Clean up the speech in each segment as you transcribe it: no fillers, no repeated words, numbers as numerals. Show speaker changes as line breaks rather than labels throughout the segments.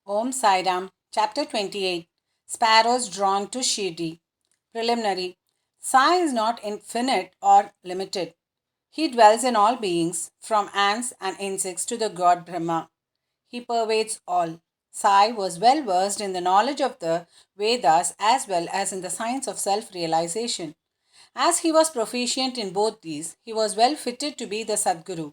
Om Sairam, Chapter 28 Sparrows Drawn to Shirdi. Preliminary. Sai is not infinite or limited. He dwells in all beings, from ants and insects to the god Brahma. He pervades all. Sai was well versed in the knowledge of the Vedas as well as in the science of self realization. As he was proficient in both these, he was well fitted to be the Sadguru.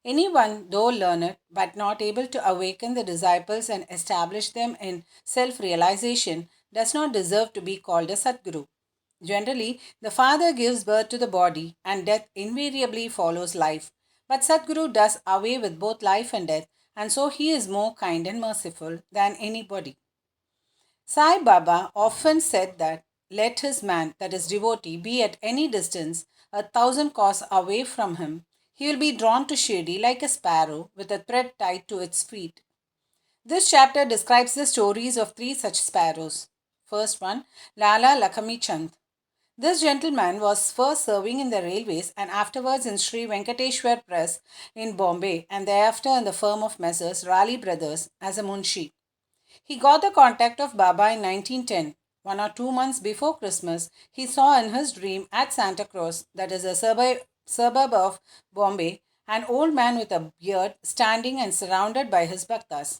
Anyone, though learned, but not able to awaken the disciples and establish them in self realization, does not deserve to be called a Sadguru. Generally, the father gives birth to the body, and death invariably follows life. But Sadguru does away with both life and death, and so he is more kind and merciful than anybody. Sai Baba often said that let his man, that is devotee, be at any distance, 1,000 kos away from him, he will be drawn to Shirdi like a sparrow with a thread tied to its feet. This chapter describes the stories of three such sparrows. First one, Lala Lakshmi Chand. This gentleman was first serving in the railways and afterwards in Sri Venkateshwar Press in Bombay and thereafter in the firm of Messrs. Raleigh Brothers as a munshi. He got the contact of Baba in 1910. 1 or 2 months before Christmas, he saw in his dream at Santa Cruz, that is a suburb of Bombay, an old man with a beard standing and surrounded by his bhaktas.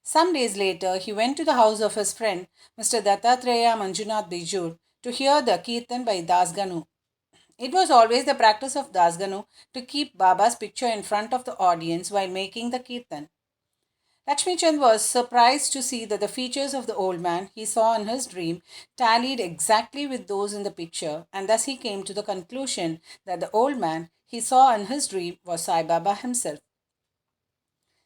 Some days later, he went to the house of his friend, Mr. Dattatreya Manjunath Bijur, to hear the Kirtan by Dasganu. It was always the practice of Dasganu to keep Baba's picture in front of the audience while making the Kirtan. Lakshmi Chand was surprised to see that the features of the old man he saw in his dream tallied exactly with those in the picture, and thus he came to the conclusion that the old man he saw in his dream was Sai Baba himself.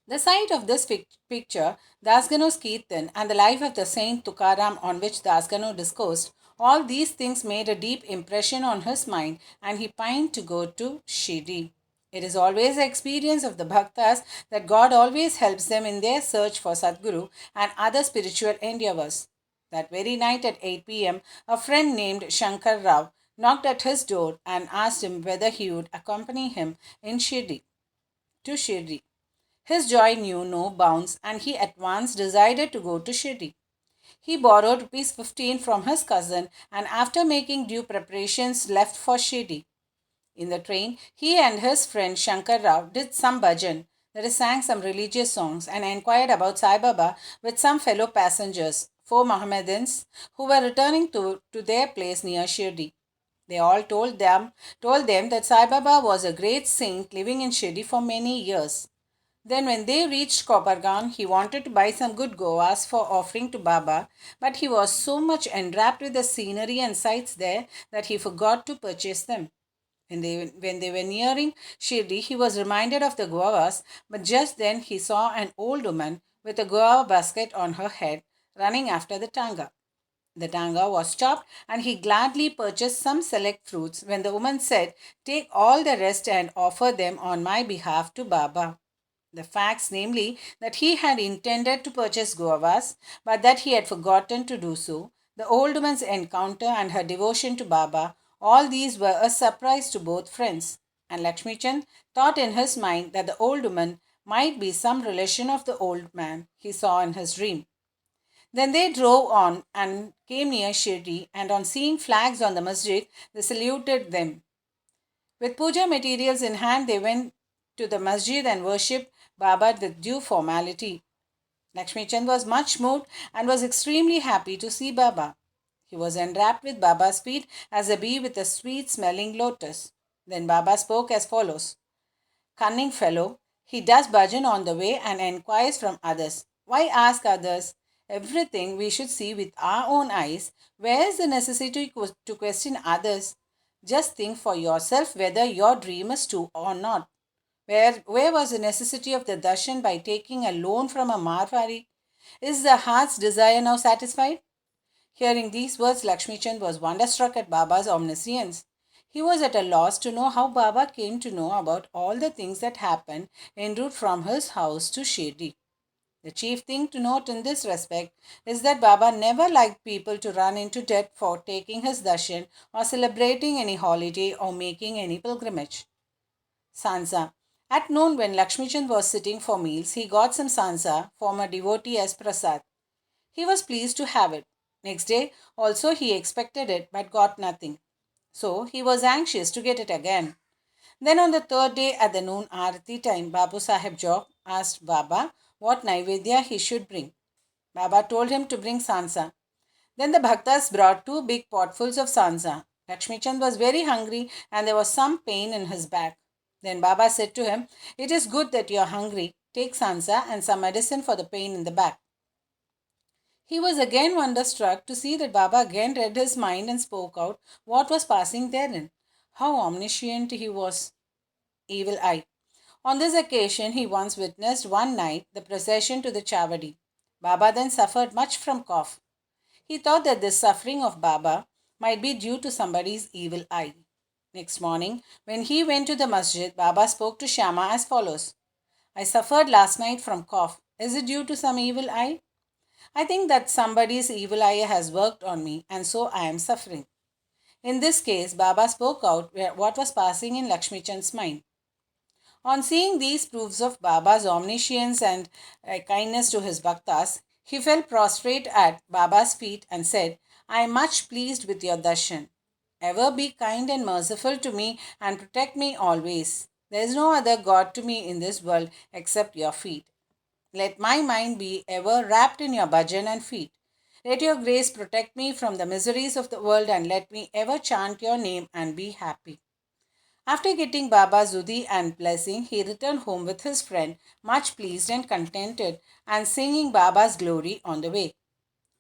The sight of this picture, Dasganu's Kirtan, and the life of the Saint Tukaram on which Dasganu discoursed, all these things made a deep impression on his mind, and he pined to go to Shirdi. It is always the experience of the bhaktas that God always helps them in their search for Sadguru and other spiritual endeavors. That very night at 8 p.m., a friend named Shankar Rao knocked at his door and asked him whether he would accompany him in to Shirdi. His joy knew no bounds and he at once decided to go to Shirdi. He borrowed rupees 15 from his cousin and after making due preparations left for Shirdi. In the train, he and his friend Shankar Rao did some bhajan, that is, sang some religious songs, and inquired about Sai Baba with some fellow passengers, 4 Mohammedans, who were returning to their place near Shirdi. They all told them that Sai Baba was a great saint living in Shirdi for many years. Then, when they reached Kopargaon, he wanted to buy some good Govas for offering to Baba, but he was so much enwrapped with the scenery and sights there that he forgot to purchase them. When they were nearing Shirdi, he was reminded of the guavas, but just then he saw an old woman with a guava basket on her head running after the tanga. The tanga was stopped and he gladly purchased some select fruits when the woman said, "Take all the rest and offer them on my behalf to Baba." The facts, namely, that he had intended to purchase guavas, but that he had forgotten to do so, the old woman's encounter and her devotion to Baba, all these were a surprise to both friends. And Lakshmi Chand thought in his mind that the old woman might be some relation of the old man he saw in his dream. Then they drove on and came near Shirdi, and on seeing flags on the masjid, they saluted them. With puja materials in hand, they went to the masjid and worshipped Baba with due formality. Lakshmi Chand was much moved and was extremely happy to see Baba. He was enwrapped with Baba's feet as a bee with a sweet smelling lotus. Then Baba spoke as follows: "Cunning fellow, he does bhajan on the way and enquires from others. Why ask others? Everything we should see with our own eyes. Where is the necessity to question others? Just think for yourself whether your dream is true or not. Where was the necessity of the darshan by taking a loan from a Marwari? Is the heart's desire now satisfied?" Hearing these words, Lakshmi Chand was wonderstruck at Baba's omniscience. He was at a loss to know how Baba came to know about all the things that happened en route from his house to Shirdi. The chief thing to note in this respect is that Baba never liked people to run into debt for taking his darshan or celebrating any holiday or making any pilgrimage. Sansa. At noon, when Lakshmichand was sitting for meals, he got some sansa from a devotee as prasad. He was pleased to have it. Next day, also, he expected it but got nothing. So, he was anxious to get it again. Then, on the third day at the noon arati time, Babu Sahib Jog asked Baba what Naivedya he should bring. Baba told him to bring sansa. Then the bhaktas brought two big potfuls of sansa. Lakshmichand was very hungry and there was some pain in his back. Then Baba said to him, "It is good that you are hungry. Take sansa and some medicine for the pain in the back." He was again wonderstruck to see that Baba again read his mind and spoke out what was passing therein. How omniscient he was, evil eye. On this occasion, he once witnessed one night the procession to the Chavadi. Baba then suffered much from cough. He thought that this suffering of Baba might be due to somebody's evil eye. Next morning, when he went to the masjid, Baba spoke to Shama as follows: "I suffered last night from cough. Is it due to some evil eye? I think that somebody's evil eye has worked on me and so I am suffering." In this case, Baba spoke out what was passing in Lakshmi Chand's mind. On seeing these proofs of Baba's omniscience and kindness to his bhaktas, he fell prostrate at Baba's feet and said, "I am much pleased with your darshan. Ever be kind and merciful to me and protect me always. There is no other God to me in this world except your feet. Let my mind be ever wrapped in your bhajan and feet. Let your grace protect me from the miseries of the world and let me ever chant your name and be happy." After getting Baba's Zudi and blessing, he returned home with his friend, much pleased and contented, and singing Baba's glory on the way.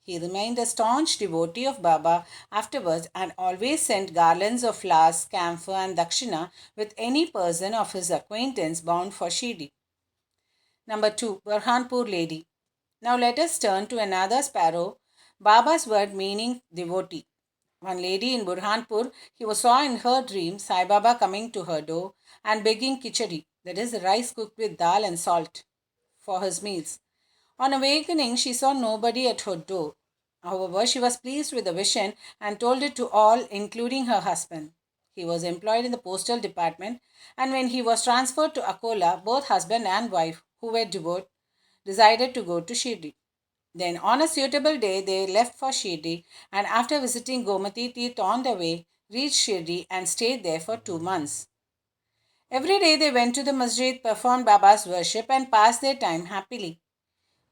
He remained a staunch devotee of Baba afterwards and always sent garlands of flowers, camphor, and dakshina with any person of his acquaintance bound for Shirdi. Number 2. Burhanpur Lady. Now let us turn to another sparrow, Baba's word meaning devotee. One lady in Burhanpur, saw in her dream Sai Baba coming to her door and begging khichdi, that is, rice cooked with dal and salt, for his meals. On awakening, she saw nobody at her door. However, she was pleased with the vision and told it to all, including her husband. He was employed in the postal department, and when he was transferred to Akola, both husband and wife, who were devout, decided to go to Shirdi. Then, on a suitable day, they left for Shirdi and, after visiting Gomati Teeth on the way, reached Shirdi and stayed there for 2 months. Every day they went to the masjid, performed Baba's worship, and passed their time happily.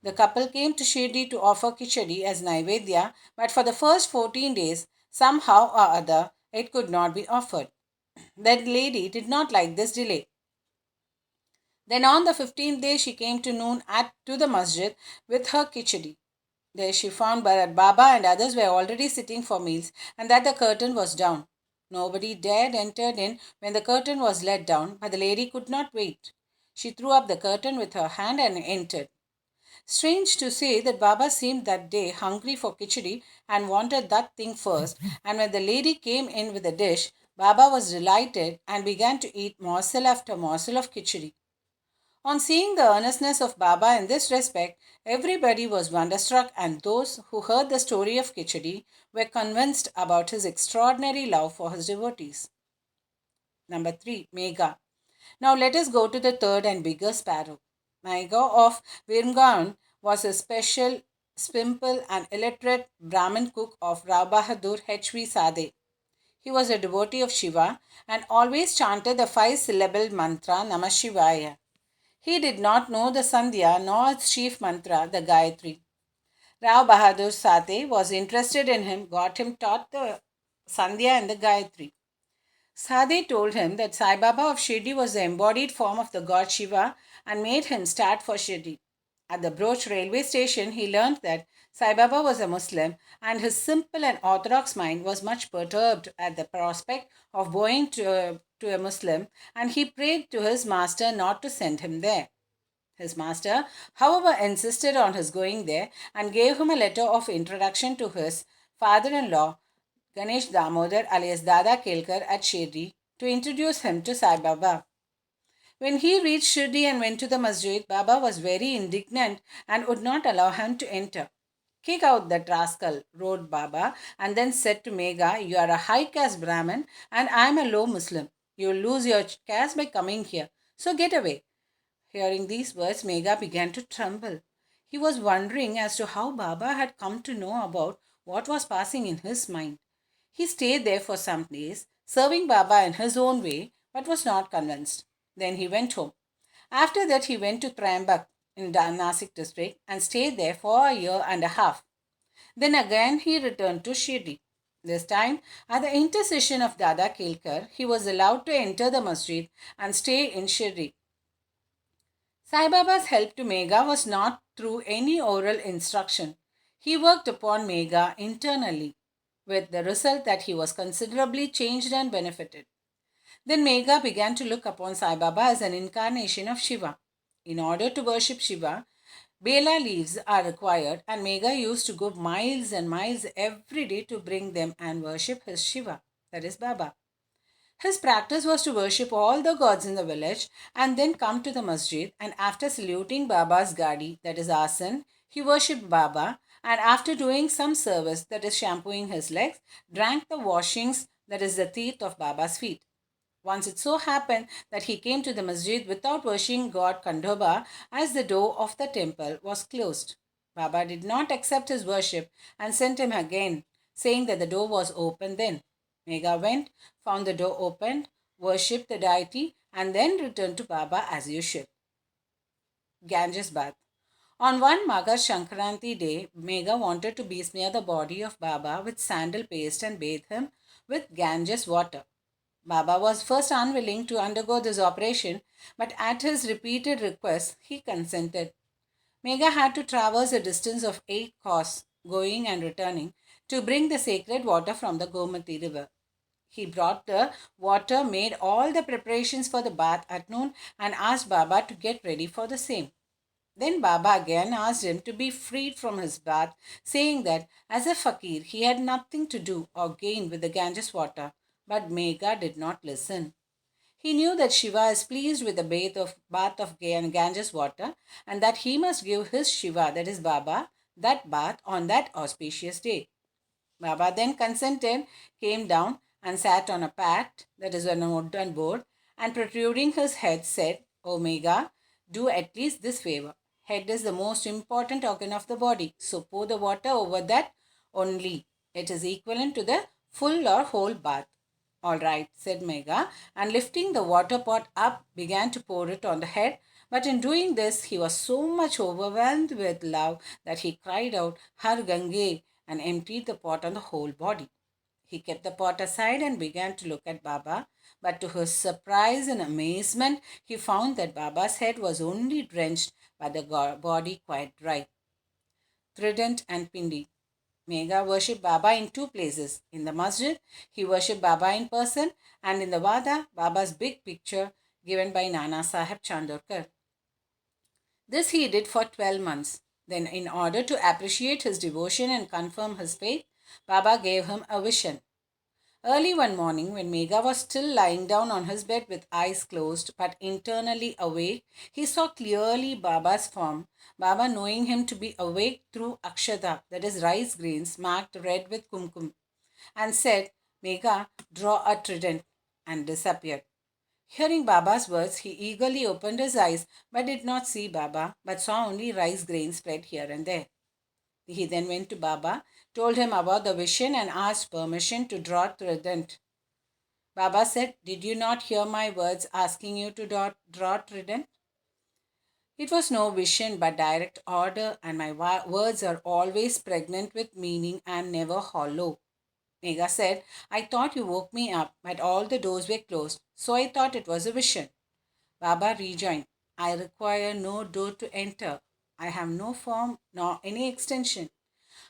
The couple came to Shirdi to offer khichdi as Naivedya, but for the first 14 days, somehow or other, it could not be offered. That lady did not like this delay. Then on the 15th day, she came to noon to the masjid with her khichdi. There she found that Baba and others were already sitting for meals and that the curtain was down. Nobody dared enter in when the curtain was let down, but the lady could not wait. She threw up the curtain with her hand and entered. Strange to say that Baba seemed that day hungry for khichdi and wanted that thing first, and when the lady came in with the dish, Baba was delighted and began to eat morsel after morsel of khichdi. On seeing the earnestness of Baba in this respect, everybody was wonderstruck, and those who heard the story of Khichdi were convinced about his extraordinary love for his devotees. Number 3. Megha. Now let us go to the third and bigger sparrow. Megha of Virgaon was a special, simple, and illiterate Brahmin cook of Rao Bahadur H.V. Sade. He was a devotee of Shiva and always chanted the 5-syllable mantra Namah Shivaya. He did not know the Sandhya nor its chief mantra, the Gayatri. Rao Bahadur Sate was interested in him, got him taught the Sandhya and the Gayatri. Sade told him that Sai Baba of Shirdi was the embodied form of the god Shiva and made him start for Shirdi. At the Broch railway station, he learned that Sai Baba was a Muslim and his simple and orthodox mind was much perturbed at the prospect of bowing to a Muslim, and he prayed to his master not to send him there. His master, however, insisted on his going there and gave him a letter of introduction to his father-in-law, Ganesh Damodar alias Dada Kelkar at Shirdi, to introduce him to Sai Baba. When he reached Shirdi and went to the masjid, Baba was very indignant and would not allow him to enter. "Kick out that rascal," roared Baba, and then said to Megha, "You are a high caste Brahmin and I am a low Muslim. You will lose your caste by coming here. So get away. Hearing these words, Megha began to tremble. He was wondering as to how Baba had come to know about what was passing in his mind. He stayed there for some days, serving Baba in his own way, but was not convinced. Then he went home. After that, he went to Trambak in the Nasik district and stayed there for a year and a half. Then again he returned to Shirdi. This time, at the intercession of Dada Kelkar, he was allowed to enter the masjid and stay in Shirdi. Sai Baba's help to Megha was not through any oral instruction. He worked upon Megha internally, with the result that he was considerably changed and benefited. Then Megha began to look upon Sai Baba as an incarnation of Shiva. In order to worship Shiva, Bela leaves are required, and Megha used to go miles and miles every day to bring them and worship his Shiva, that is Baba. His practice was to worship all the gods in the village and then come to the masjid, and after saluting Baba's gadi, that is asan, he worshipped Baba, and after doing some service, that is shampooing his legs, drank the washings, that is the teeth of Baba's feet. Once it so happened that he came to the masjid without worshiping God Khandoba, as the door of the temple was closed. Baba did not accept his worship and sent him again, saying that the door was open then. Megha went, found the door opened, worshipped the deity, and then returned to Baba as usual. Ganges bath. On one Magar Shankranti day, Megha wanted to besmear the body of Baba with sandal paste and bathe him with Ganges water. Baba was first unwilling to undergo this operation, but at his repeated requests, he consented. Megha had to traverse a distance of 8 kos, going and returning, to bring the sacred water from the Gomati river. He brought the water, made all the preparations for the bath at noon, and asked Baba to get ready for the same. Then Baba again asked him to be freed from his bath, saying that as a fakir he had nothing to do or gain with the Ganges water. But Megha did not listen. He knew that Shiva is pleased with the bath of Ganges water, and that he must give his Shiva, that is Baba, that bath on that auspicious day. Baba then consented, came down and sat on a pat, that is on a wooden board, and protruding his head said, "O Megha, do at least this favor. Head is the most important organ of the body, so pour the water over that only. It is equivalent to the full or whole bath." "All right," said Megha, and lifting the water pot up, began to pour it on the head. But in doing this, he was so much overwhelmed with love that he cried out, "Har Gange," and emptied the pot on the whole body. He kept the pot aside and began to look at Baba, but to his surprise and amazement, he found that Baba's head was only drenched, but the body quite dry. Trident and Pindi. Megha worshipped Baba in two places. In the masjid, he worshipped Baba in person, and in the Vada, Baba's big picture given by Nana Sahib Chandorkar. This he did for 12 months. Then, in order to appreciate his devotion and confirm his faith, Baba gave him a vision. Early one morning, when Megha was still lying down on his bed with eyes closed but internally awake, he saw clearly Baba's form. Baba, knowing him to be awake through akshata, that is rice grains marked red with kumkum, and said, "Megha, draw a trident," and disappeared. Hearing Baba's words, he eagerly opened his eyes but did not see Baba, but saw only rice grains spread here and there. He then went to Baba, told him about the vision, and asked permission to draw trident. Baba said, "Did you not hear my words asking you to draw trident? It was no vision but direct order, and my words are always pregnant with meaning and never hollow." Megha said, "I thought you woke me up, but all the doors were closed, so I thought it was a vision." Baba rejoined, "I require no door to enter. I have no form nor any extension.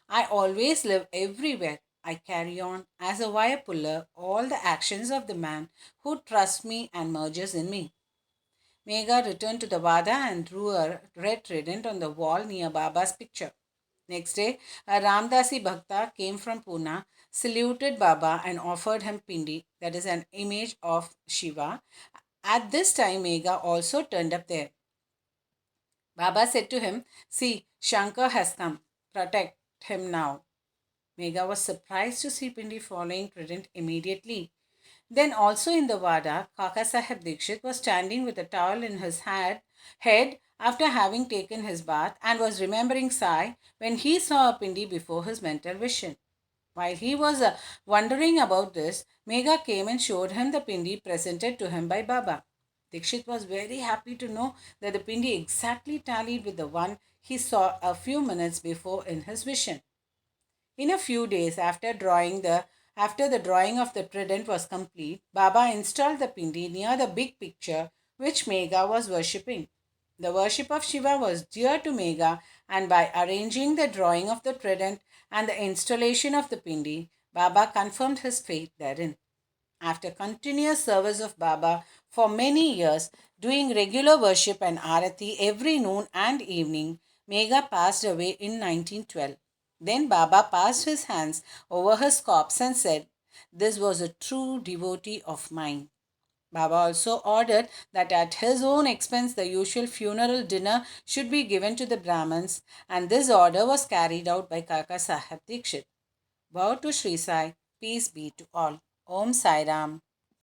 I always live everywhere. I carry on as a wire puller all the actions of the man who trusts me and merges in me." Megha returned to the Vada and drew a red trident on the wall near Baba's picture. Next day, a Ramdasi Bhakta came from Pune, saluted Baba, and offered him Pindi, that is an image of Shiva. At this time, Megha also turned up there. Baba said to him, "See, Shankar has come. Protect him now." Megha was surprised to see Pindi following Trident immediately. Then also in the Vada, Kaka Sahib Dikshit was standing with a towel in his head after having taken his bath and was remembering Sai when he saw a pindi before his mental vision. While he was wondering about this, Megha came and showed him the pindi presented to him by Baba. Dikshit was very happy to know that the pindi exactly tallied with the one he saw a few minutes before in his vision. In a few days after the drawing of the trident was complete, Baba installed the pindi near the big picture which Megha was worshipping. The worship of Shiva was dear to Megha, and by arranging the drawing of the trident and the installation of the pindi, Baba confirmed his faith therein. After continuous service of Baba for many years, doing regular worship and arati every noon and evening, Megha passed away in 1912. Then Baba passed his hands over his corpse and said, "This was a true devotee of mine." Baba also ordered that at his own expense the usual funeral dinner should be given to the Brahmins, and this order was carried out by Kaka Sahib Dikshit. Bow to Sri Sai, peace be to all. Om Sai Ram.